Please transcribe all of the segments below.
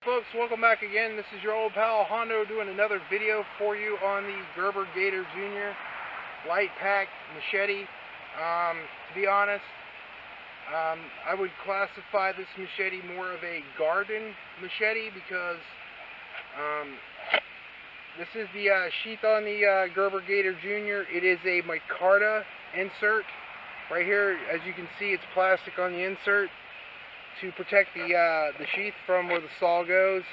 Folks, welcome back again. This is your old pal Hondo doing another video for you on the Gerber Gator Jr. light pack machete. To be honest, I would classify this machete more of a garden machete because this is the sheath on the Gerber Gator Jr. It is a micarta insert. Right here, as you can see, it's plastic on the insert to protect the sheath from where the saw goes.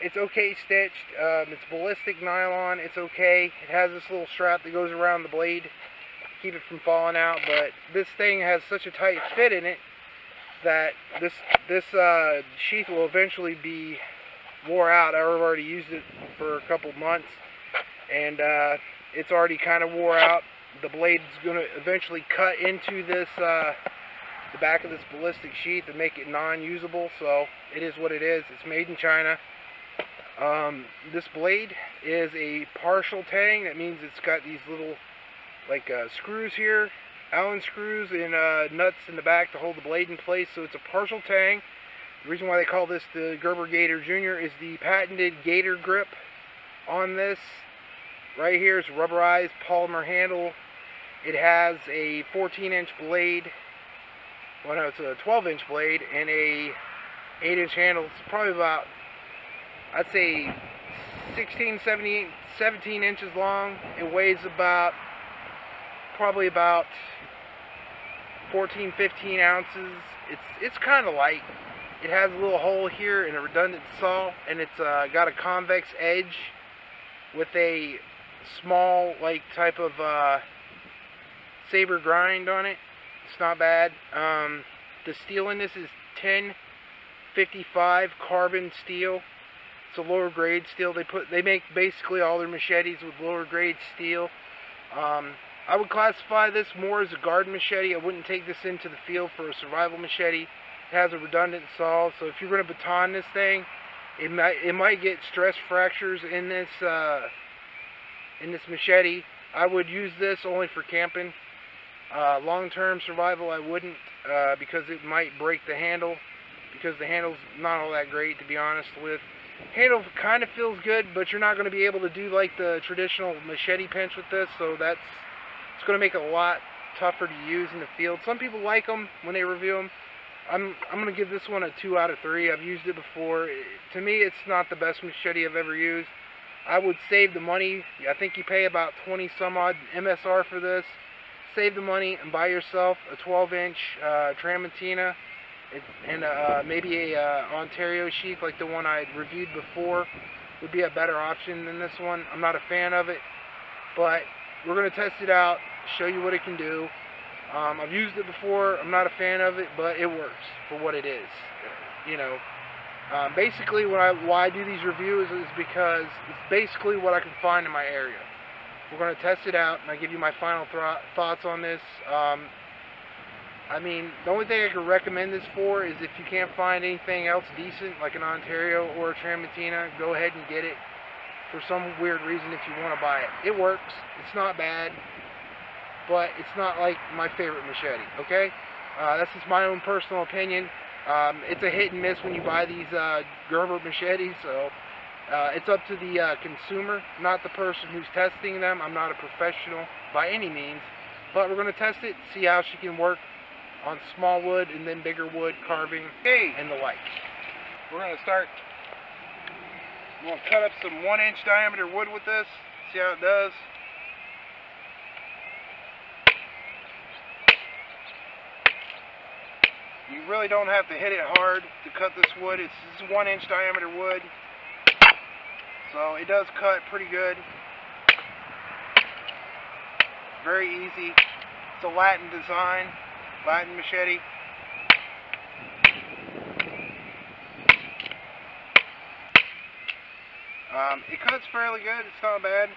It's okay stitched. It's ballistic nylon. It's okay. It has this little strap that goes around the blade to keep it from falling out, but this thing has such a tight fit in it that this sheath will eventually be wore out. I've already used it for a couple months, and it's already kind of wore out. The blade is going to eventually cut into this the back of this ballistic sheath and make it non-usable, so it is what it is. It's made in China. This blade is a partial tang. That means it's got these little like screws here, Allen screws, and nuts in the back to hold the blade in place, so it's a partial tang. The reason why they call this the Gerber Gator Jr. is the patented Gator grip on this. Right here is a rubberized polymer handle. It has a 14-inch blade. Well, no, it's a 12-inch blade and a 8-inch handle. It's probably about, I'd say, 17 inches long. It weighs probably about 14, 15 ounces. It's kind of light. It has a little hole here and a redundant saw, and it's got a convex edge with a small, like, type of saber grind on it. It's not bad. The steel in this is 1055 carbon steel. It's a lower grade steel. They make basically all their machetes with lower grade steel. I would classify this more as a garden machete. I wouldn't take this into the field for a survival machete. It has a redundant saw, so if you're going to baton this thing, it might get stress fractures in this machete. I would use this only for camping. Long-term survival I wouldn't, because it might break the handle, because the handle's not all that great, to be honest with. Handle kind of feels good, but you're not going to be able to do like the traditional machete pinch with this, so it's going to make it a lot tougher to use in the field. Some people like them when they review them. I'm going to give this one a 2 out of 3. I've used it before. To me, it's not the best machete I've ever used. I would save the money. I think you pay about 20 some odd MSR for this. Save the money and buy yourself a 12-inch Tramontina and maybe a Ontario sheath like the one I reviewed before would be a better option than this one. I'm not a fan of it, but we're going to test it out, show you what it can do. I've used it before. I'm not a fan of it, but it works for what it is. You know, basically why I do these reviews is because it's basically what I can find in my area. We're going to test it out, and I give you my final thoughts on this. I mean, the only thing I could recommend this for is if you can't find anything else decent, like an Ontario or a Tramontina, go ahead and get it for some weird reason if you want to buy it. It works. It's not bad, but it's not like my favorite machete, okay? That's just my own personal opinion. It's a hit and miss when you buy these Gerber machetes, so it's up to the consumer, not the person who's testing them. I'm not a professional by any means, but we're going to test it, see how she can work on small wood and then bigger wood carving and the like. We're going to start. I'm going to cut up some 1-inch diameter wood with this, see how it does. You really don't have to hit it hard to cut this wood. It's 1-inch diameter wood, so it does cut pretty good. Very easy. It's a Latin design, Latin machete. It cuts fairly good. It's not bad.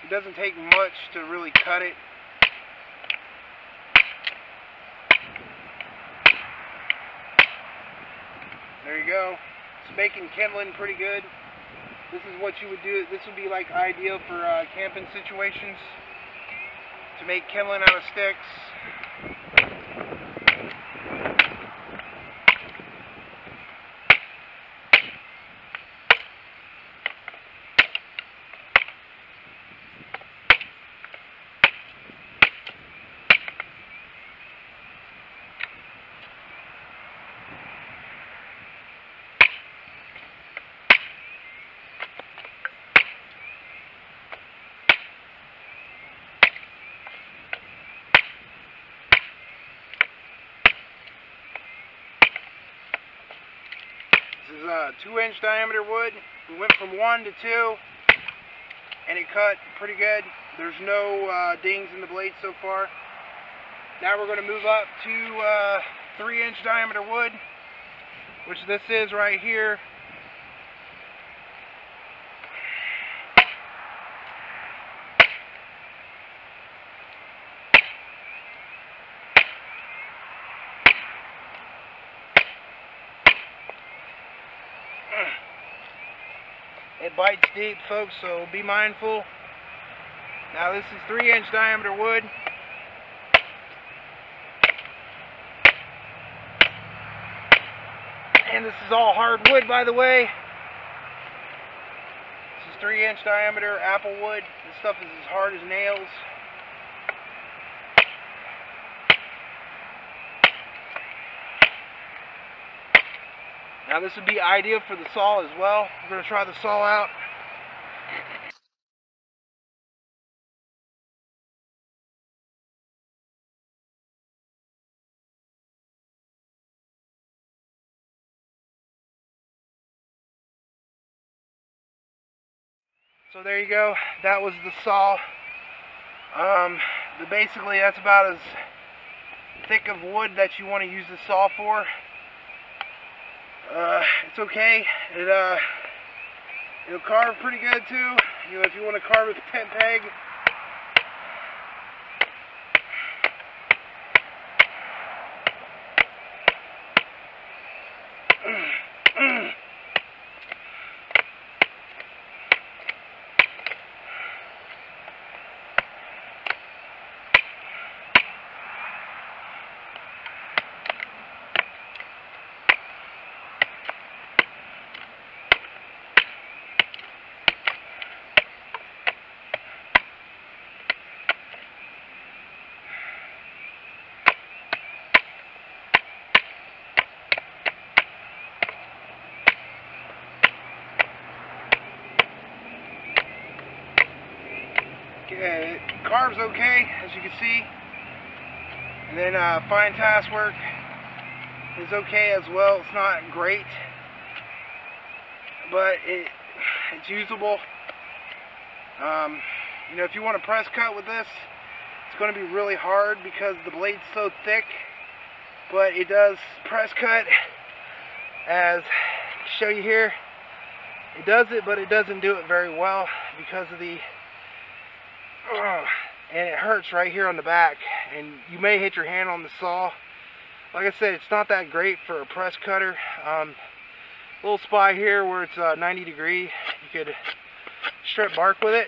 It doesn't take much to really cut it. There you go. It's making kindling pretty good. This is what you would do. This would be like ideal for camping situations, to make kindling out of sticks. This is a 2-inch diameter wood. We went from 1 to 2, and it cut pretty good. There's no dings in the blade so far. Now we're going to move up to 3-inch diameter wood, which this is right here. It bites deep, folks, so be mindful. Now this is 3-inch diameter wood. And this is all hardwood, by the way. This is 3-inch diameter apple wood. This stuff is as hard as nails. Now this would be ideal for the saw as well. We're going to try the saw out. So there you go. That was the saw. Basically that's about as thick of wood that you want to use the saw for. It's okay. It'll carve pretty good too. You know, if you want to carve with a tent peg. It carves okay, as you can see, and then fine taskwork is okay as well. It's not great, but it's usable. You know, if you want to press cut with this, it's going to be really hard because the blade's so thick, but it does press cut, as I show you here. It does it, but it doesn't do it very well because of the and it hurts right here on the back, and you may hit your hand on the saw. Like I said, it's not that great for a press cutter. Little spot here where it's 90 degree, you could strip bark with it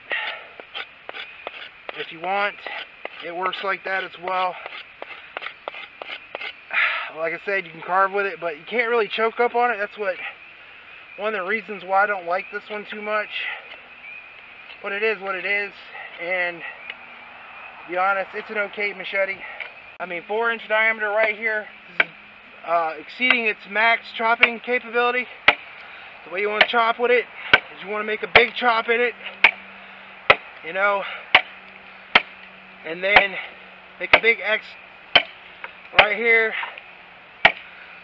if you want. It works like that as well. Like I said, you can carve with it, but you can't really choke up on it. That's one of the reasons why I don't like this one too much. But it is what it is. And to be honest, it's an okay machete. I mean, 4-inch diameter right here. This is exceeding its max chopping capability. The way you want to chop with it is you want to make a big chop in it, you know, and then make a big X right here,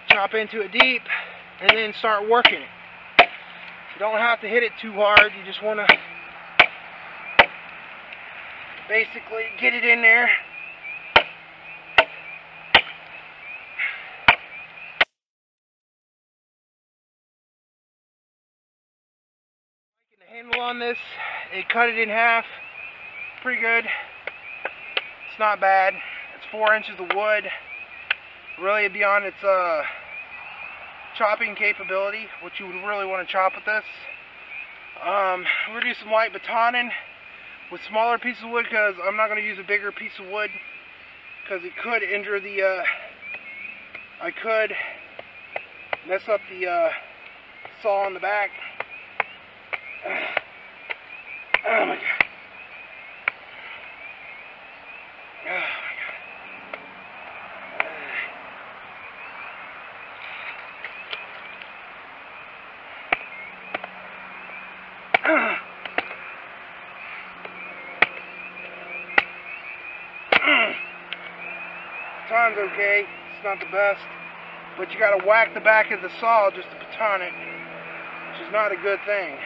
chop into it deep, and then start working it. You don't have to hit it too hard. You just want to basically get it in there. The handle on this, it cut it in half. Pretty good. It's not bad. It's 4 inches of wood. Really beyond its chopping capability, what you would really want to chop with this. We're going to do some light batoning with smaller pieces of wood because I'm not going to use a bigger piece of wood because it could injure the, I could mess up the saw on the back. Oh my God. Baton's okay, it's not the best, but you gotta whack the back of the saw just to baton it, which is not a good thing,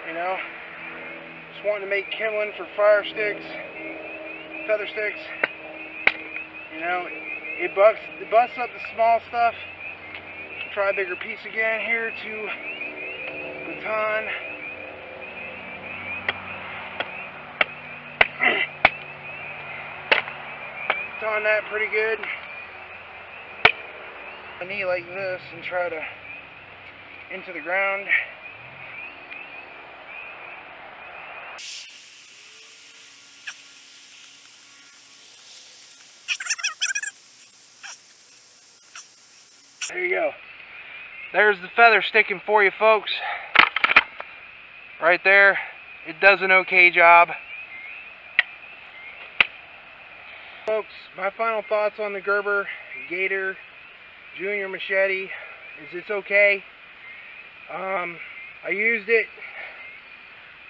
you know. Just wanting to make kindling for fire sticks, feather sticks, you know, it busts up the small stuff. Try a bigger piece again here to baton. On that pretty good. A knee like this and try to into the ground. There you go. There's the feather sticking for you folks. Right there. It does an okay job. Folks, my final thoughts on the Gerber Gator Junior Machete is it's okay. I used it,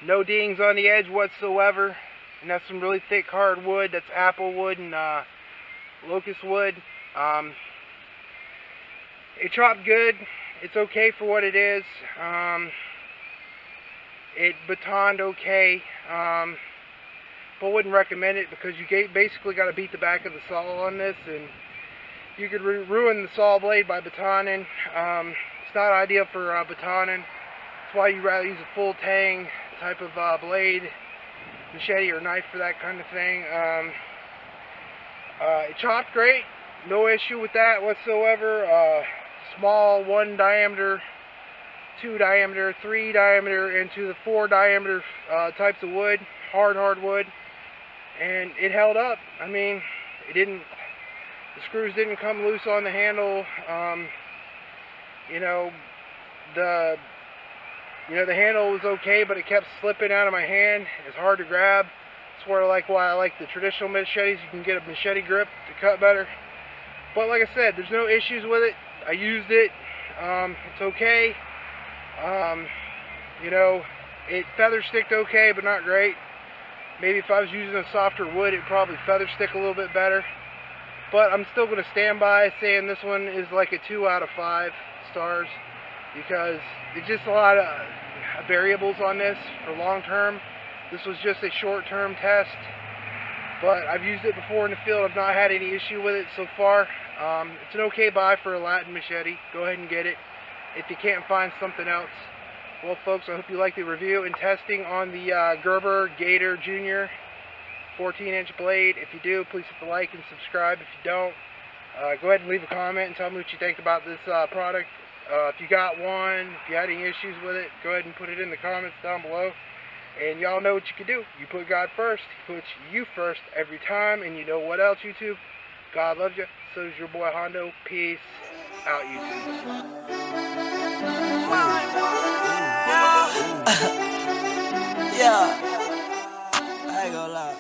no dings on the edge whatsoever, and that's some really thick hardwood. That's apple wood and locust wood. It chopped good. It's okay for what it is. It batoned okay. But wouldn't recommend it because you basically got to beat the back of the saw on this, and you could ruin the saw blade by batoning. It's not ideal for batoning. That's why you rather use a full tang type of blade, machete or knife for that kind of thing. It chopped great, no issue with that whatsoever. Small 1 diameter, 2 diameter, 3 diameter, into the 4 diameter types of wood, hardwood. And it held up. I mean, the screws didn't come loose on the handle. You know, the handle was okay, but it kept slipping out of my hand. It's hard to grab. It's sort of like why I like the traditional machetes. You can get a machete grip to cut better. But like I said, there's no issues with it. I used it. It's okay. You know, it feather sticked okay, but not great. Maybe if I was using a softer wood, it'd probably feather stick a little bit better. But I'm still going to stand by saying this one is like a 2 out of 5 stars because it's just a lot of variables on this for long term. This was just a short term test, but I've used it before in the field. I've not had any issue with it so far. It's an okay buy for a Latin machete. Go ahead and get it if you can't find something else. Well folks, I hope you like the review and testing on the Gerber Gator Junior 14-inch blade. If you do, please hit the like and subscribe. If you don't, go ahead and leave a comment and tell me what you think about this product. If you got one, if you had any issues with it, go ahead and put it in the comments down below. And y'all know what you can do. You put God first. He puts you first every time. And you know what else, YouTube? God loves you. So is your boy Hondo. Peace out, YouTube. Yeah, I ain't gonna lie.